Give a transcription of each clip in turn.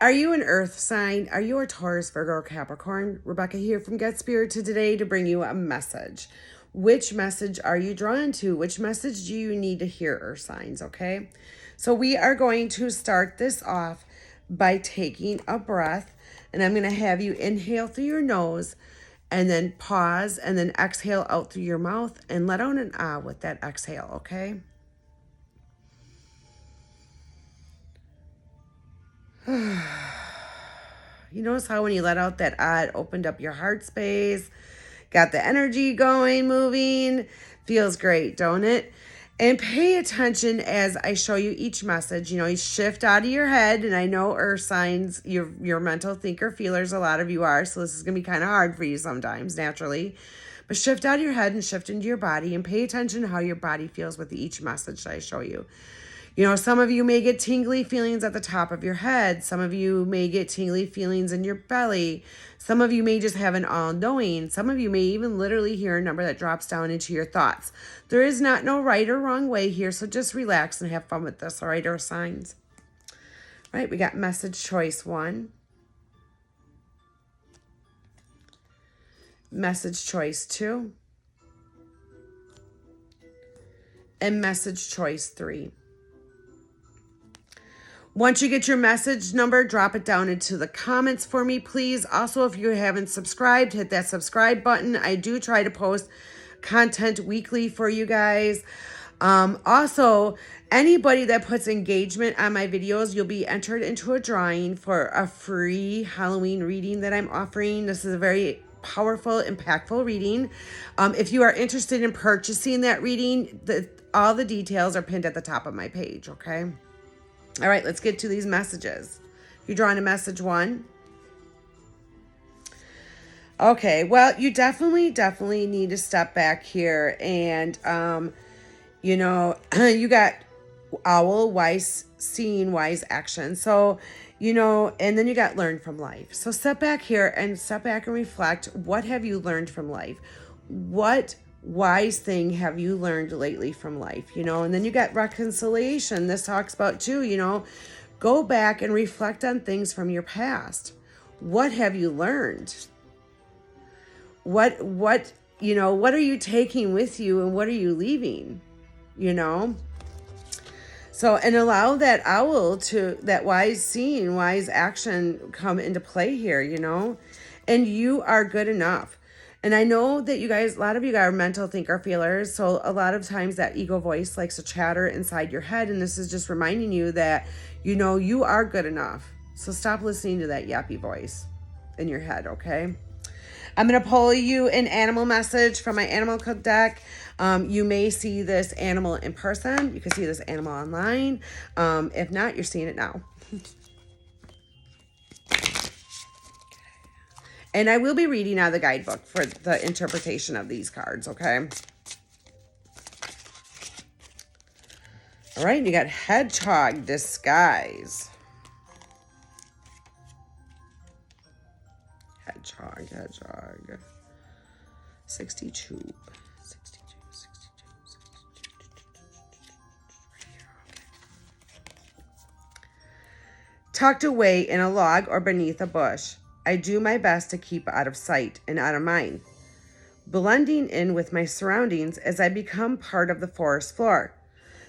Are you an earth sign? Are you a Taurus-Virgo-Capricorn? Rebecca here from Get Spirited today to bring you a message. Which message are you drawn to? Which message do you need to hear, earth signs, okay? So we are going to start this off by taking a breath, and I'm going to have you inhale through your nose and then pause and then exhale out through your mouth and let out an ah with that exhale, okay? You notice how when you let out that ah, it opened up your heart space, got the energy going, moving. Feels great, don't it? And pay attention as I show you each message. You shift out of your head, and I know earth signs, your mental thinker feelers, a lot of you are, so this is going to be kind of hard for you sometimes, naturally. But shift out of your head and shift into your body and pay attention to how your body feels with each message that I show you. Some of you may get tingly feelings at the top of your head. Some of you may get tingly feelings in your belly. Some of you may just have an all-knowing. Some of you may even literally hear a number that drops down into your thoughts. There is not no right or wrong way here, so just relax and have fun with this, all right, earth signs? All right, we got message choice 1. Message choice 2. And message choice 3. Once you get your message number, drop it down into the comments for me, please. Also, if you haven't subscribed, hit that subscribe button. I do try to post content weekly for you guys. Also, anybody that puts engagement on my videos, you'll be entered into a drawing for a free Halloween reading that I'm offering. This is a very powerful, impactful reading. If you are interested in purchasing that reading, all the details are pinned at the top of my page, okay? All right, let's get to these messages. You're drawing a message 1. Okay, well, you definitely need to step back here. And, you got owl, wise seeing, wise action. So, and then you got learn from life. So step back here and reflect. What have you learned from life? What wise thing have you learned lately from life? And then you got reconciliation. This talks about too, go back and reflect on things from your past. What have you learned? What are you taking with you, and what are you leaving? So, and allow that owl to, that wise seeing, wise action come into play here, and you are good enough. And I know that you guys, a lot of you guys are mental thinker feelers. So a lot of times that ego voice likes to chatter inside your head. And this is just reminding you that, you are good enough. So stop listening to that yappy voice in your head, okay? I'm going to pull you an animal message from my animal deck. You may see this animal in person. You can see this animal online. If not, you're seeing it now. And I will be reading out of the guidebook for the interpretation of these cards, okay? All right, you got Hedgehog Disguise. Hedgehog. 62. Tucked away in a log or beneath a bush, I do my best to keep out of sight and out of mind, blending in with my surroundings as I become part of the forest floor,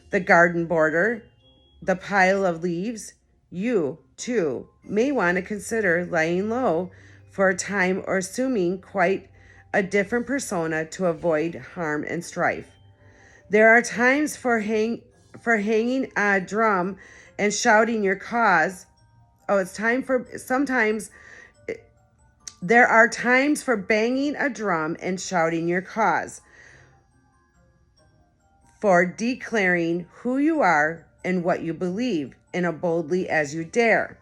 the garden border, the pile of leaves. You, too, may want to consider laying low for a time or assuming quite a different persona to avoid harm and strife. There are times for hanging a drum and shouting your cause. There are times for banging a drum and shouting your cause, for declaring who you are and what you believe in as boldly as you dare.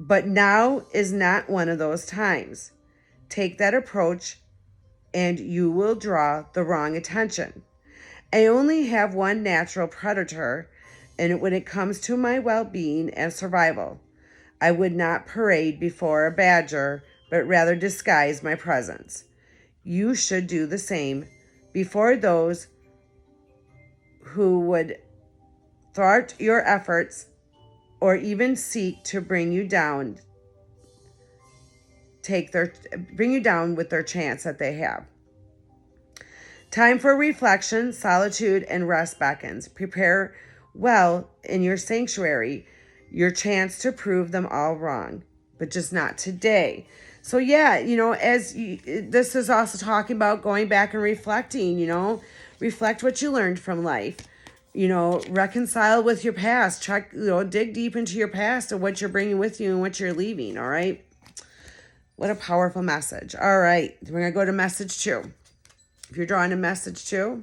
But now is not one of those times. Take that approach and you will draw the wrong attention. I only have one natural predator, and when it comes to my well-being and survival, I would not parade before a badger, but rather disguise my presence. You should do the same before those who would thwart your efforts or even seek to bring you down, bring you down with their chance that they have. Time for reflection, solitude, and rest beckons. Prepare well in your sanctuary, your chance to prove them all wrong, but just not today. So yeah, this is also talking about going back and reflecting, reflect what you learned from life, reconcile with your past, check, dig deep into your past and what you're bringing with you and what you're leaving. All right. What a powerful message. All right. We're going to go to message 2. If you're drawing a message 2,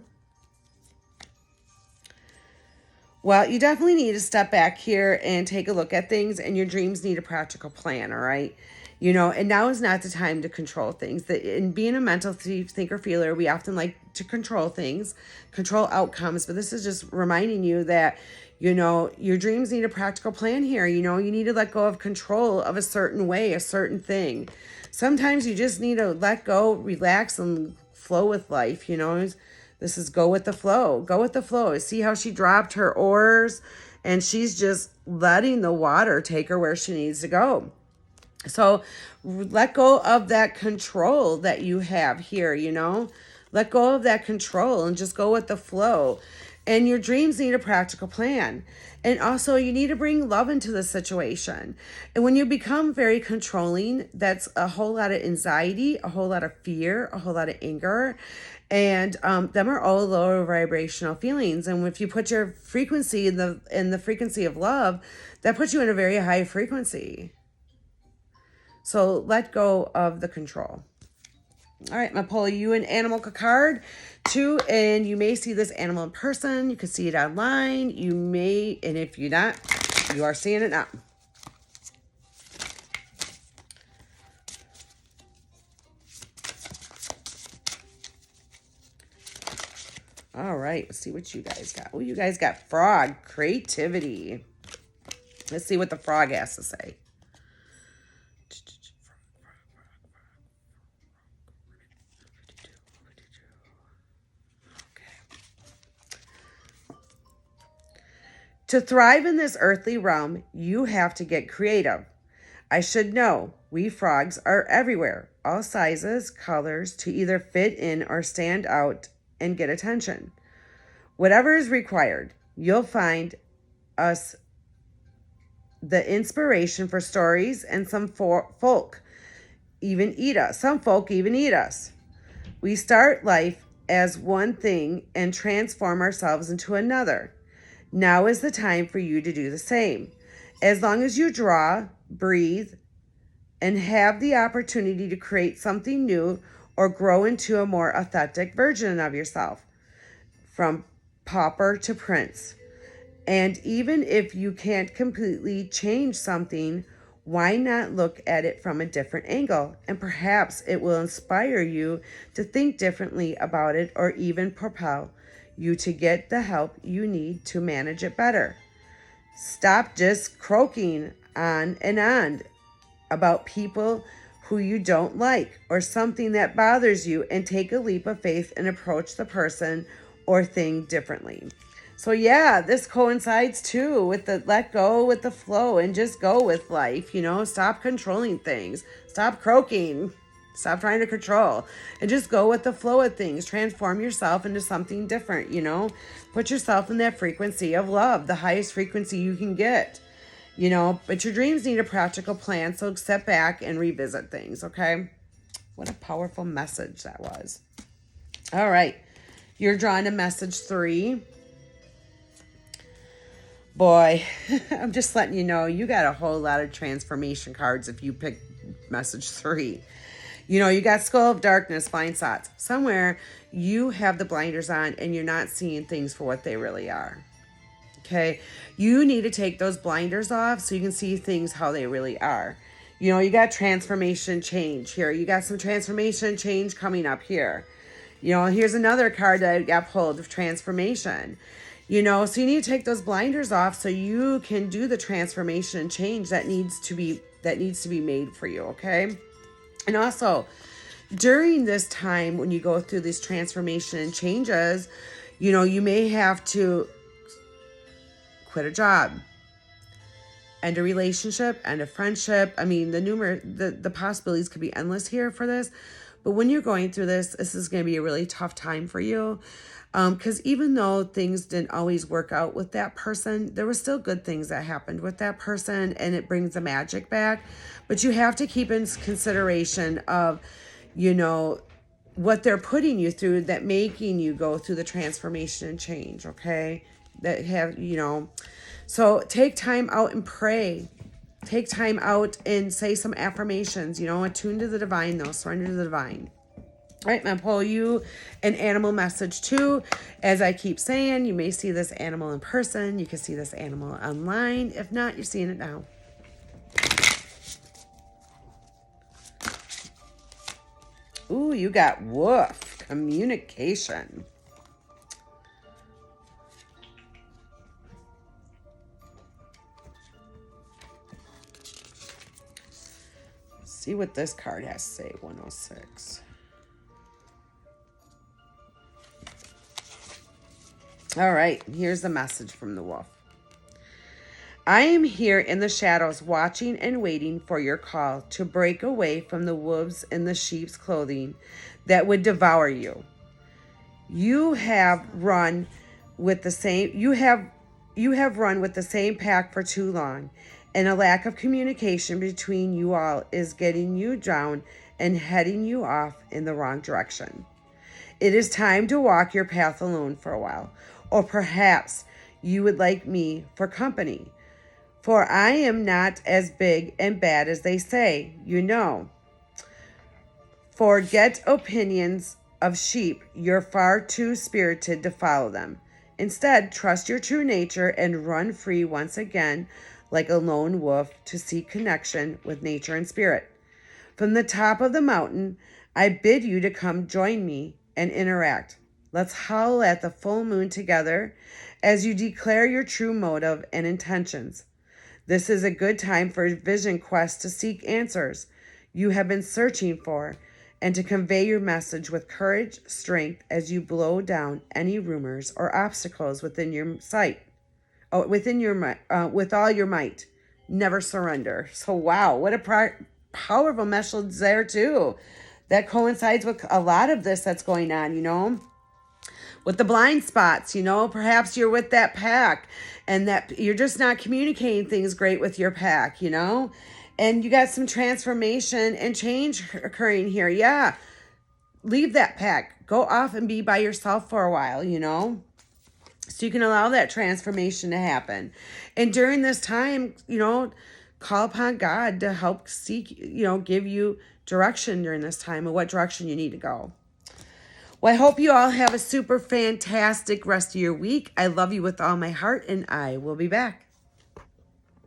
well, you definitely need to step back here and take a look at things, and your dreams need a practical plan, all right? And now is not the time to control things. In being a mental thinker feeler, we often like to control things, control outcomes, but this is just reminding you that, your dreams need a practical plan here. You need to let go of control of a certain way, a certain thing. Sometimes you just need to let go, relax, and flow with life. This is go with the flow. Go with the flow. See how she dropped her oars and she's just letting the water take her where she needs to go. So let go of that control that you have here, Let go of that control and just go with the flow. And your dreams need a practical plan. And also you need to bring love into the situation. And when you become very controlling, that's a whole lot of anxiety, a whole lot of fear, a whole lot of anger. And them are all lower vibrational feelings. And if you put your frequency in the frequency of love, that puts you in a very high frequency. So let go of the control. All right, I'm going to pull you an animal card, 2, and you may see this animal in person. You can see it online. You may, and if you're not, you are seeing it now. All right, let's see what you guys got. Oh, you guys got frog, creativity. Let's see what the frog has to say. To thrive in this earthly realm, you have to get creative. I should know, we frogs are everywhere, all sizes, colors, to either fit in or stand out and get attention. Whatever is required, you'll find us the inspiration for stories, and some folk even eat us. Some folk even eat us. We start life as one thing and transform ourselves into another. Now is the time for you to do the same. As long as you draw, breathe, and have the opportunity to create something new or grow into a more authentic version of yourself, from pauper to prince. And even if you can't completely change something, why not look at it from a different angle? And perhaps it will inspire you to think differently about it, or even propel you to get the help you need to manage it better. Stop just croaking on and on about people who you don't like or something that bothers you, and take a leap of faith and approach the person or thing differently. So yeah, this coincides too with the let go with the flow and just go with life, stop controlling things, stop croaking. Stop trying to control and just go with the flow of things. Transform yourself into something different, Put yourself in that frequency of love, the highest frequency you can get, But your dreams need a practical plan, so step back and revisit things, okay? What a powerful message that was. All right. You're drawing a message 3. Boy, I'm just letting you know, you got a whole lot of transformation cards if you pick message 3. You got Skull of Darkness, blind spots. Somewhere you have the blinders on and you're not seeing things for what they really are. Okay? You need to take those blinders off so you can see things how they really are. You got transformation change here. You got some transformation change coming up here. Here's another card that got pulled of transformation. So you need to take those blinders off so you can do the transformation and change that needs to be made for you, okay? And also, during this time when you go through these transformation and changes, you may have to quit a job, end a relationship, end a friendship. I mean, the possibilities could be endless here for this. But when you're going through this, this is going to be a really tough time for you. Because even though things didn't always work out with that person, there were still good things that happened with that person, and it brings the magic back. But you have to keep in consideration of, you know, what they're putting you through, that making you go through the transformation and change, okay? That have, you know, so take time out and pray. Take time out and say some affirmations, you know, attune to the divine though, surrender to the divine. All right, I'm going to pull you an animal message too. As I keep saying, you may see this animal in person. You can see this animal online. If not, you're seeing it now. Ooh, you got woof, communication. Let's see what this card has to say, 106. All right, here's the message from the wolf. I am here in the shadows watching and waiting for your call to break away from the wolves in the sheep's clothing that would devour you. You have run with the same pack for too long, and a lack of communication between you all is getting you down and heading you off in the wrong direction. It is time to walk your path alone for a while. Or perhaps you would like me for company. For I am not as big and bad as they say, you know. Forget opinions of sheep. You're far too spirited to follow them. Instead, trust your true nature and run free once again like a lone wolf to seek connection with nature and spirit. From the top of the mountain, I bid you to come join me and interact. Let's howl at the full moon together as you declare your true motive and intentions. This is a good time for a vision quest to seek answers you have been searching for and to convey your message with courage, strength as you blow down any rumors or obstacles within your sight. With all your might. Never surrender. So wow, what a powerful message there too. That coincides with a lot of this that's going on, you know. With the blind spots, you know, perhaps you're with that pack and that you're just not communicating things great with your pack, you know, and you got some transformation and change occurring here. Yeah. Leave that pack, go off and be by yourself for a while, you know, so you can allow that transformation to happen. And during this time, you know, call upon God to help seek, you know, give you direction during this time of what direction you need to go. Well, I hope you all have a super fantastic rest of your week. I love you with all my heart, and I will be back.